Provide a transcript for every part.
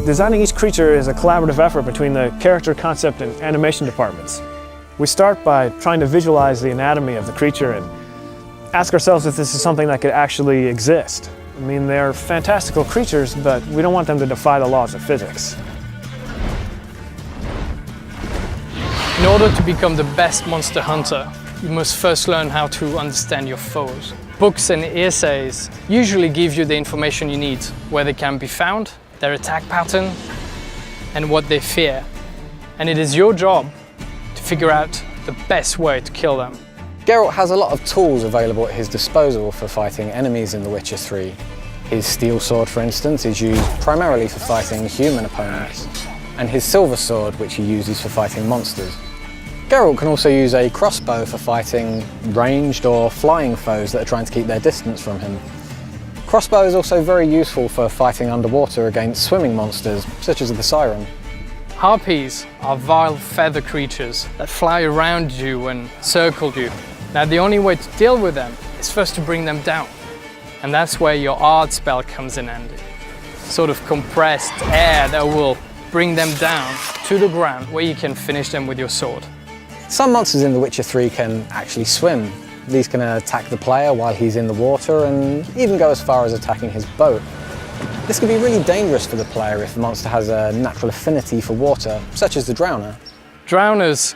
Designing each creature is a collaborative effort between the character, concept, and animation departments. We start by trying to visualize the anatomy of the creature and ask ourselves if this is something that could actually exist. I mean, they're fantastical creatures, but we don't want them to defy the laws of physics. In order to become the best monster hunter, you must first learn how to understand your foes. Books and essays usually give you the information you need, where they can be found, their attack pattern, and what they fear. And it is your job to figure out the best way to kill them. Geralt has a lot of tools available at his disposal for fighting enemies in The Witcher 3. His steel sword, for instance, is used primarily for fighting human opponents, and his silver sword, which he uses for fighting monsters. Geralt can also use a crossbow for fighting ranged or flying foes that are trying to keep their distance from him. Crossbow is also very useful for fighting underwater against swimming monsters, such as the Siren. Harpies are vile feather creatures that fly around you and circle you. Now the only way to deal with them is first to bring them down. And that's where your art spell comes in handy. Sort of compressed air that will bring them down to the ground where you can finish them with your sword. Some monsters in The Witcher 3 can actually swim. These can attack the player while he's in the water and even go as far as attacking his boat. This can be really dangerous for the player if the monster has a natural affinity for water, such as the Drowner. Drowners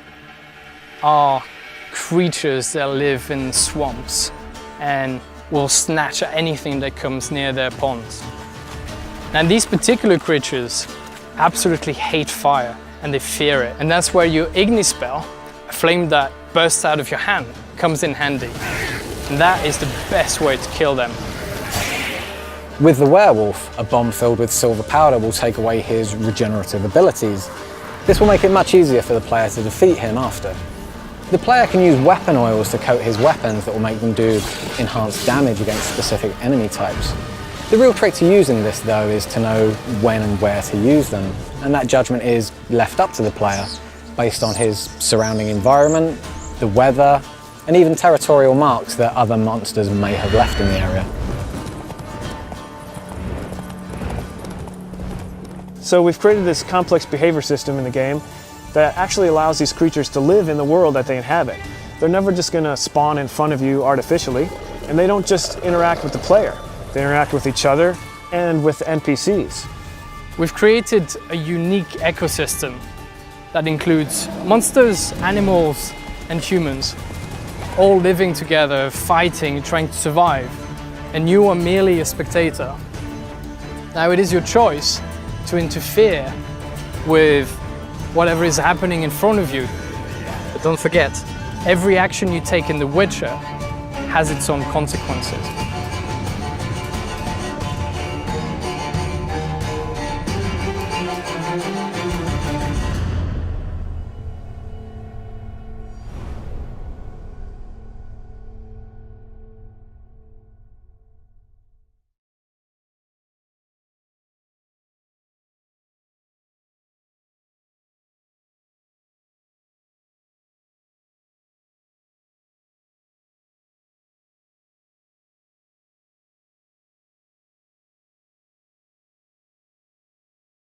are creatures that live in swamps and will snatch at anything that comes near their ponds. And these particular creatures absolutely hate fire and they fear it. And that's where your Igni spell, a flame that bursts out of your hand, comes in handy. And that is the best way to kill them. With the werewolf, a bomb filled with silver powder will take away his regenerative abilities. This will make it much easier for the player to defeat him after. The player can use weapon oils to coat his weapons that will make them do enhanced damage against specific enemy types. The real trick to using this, though, is to know when and where to use them, and that judgment is left up to the player based on his surrounding environment, the weather, and even territorial marks that other monsters may have left in the area. So we've created this complex behavior system in the game that actually allows these creatures to live in the world that they inhabit. They're never just going to spawn in front of you artificially, and they don't just interact with the player. They interact with each other and with NPCs. We've created a unique ecosystem that includes monsters, animals, and humans, all living together, fighting, trying to survive, and you are merely a spectator. Now it is your choice to interfere with whatever is happening in front of you. But don't forget, every action you take in The Witcher has its own consequences.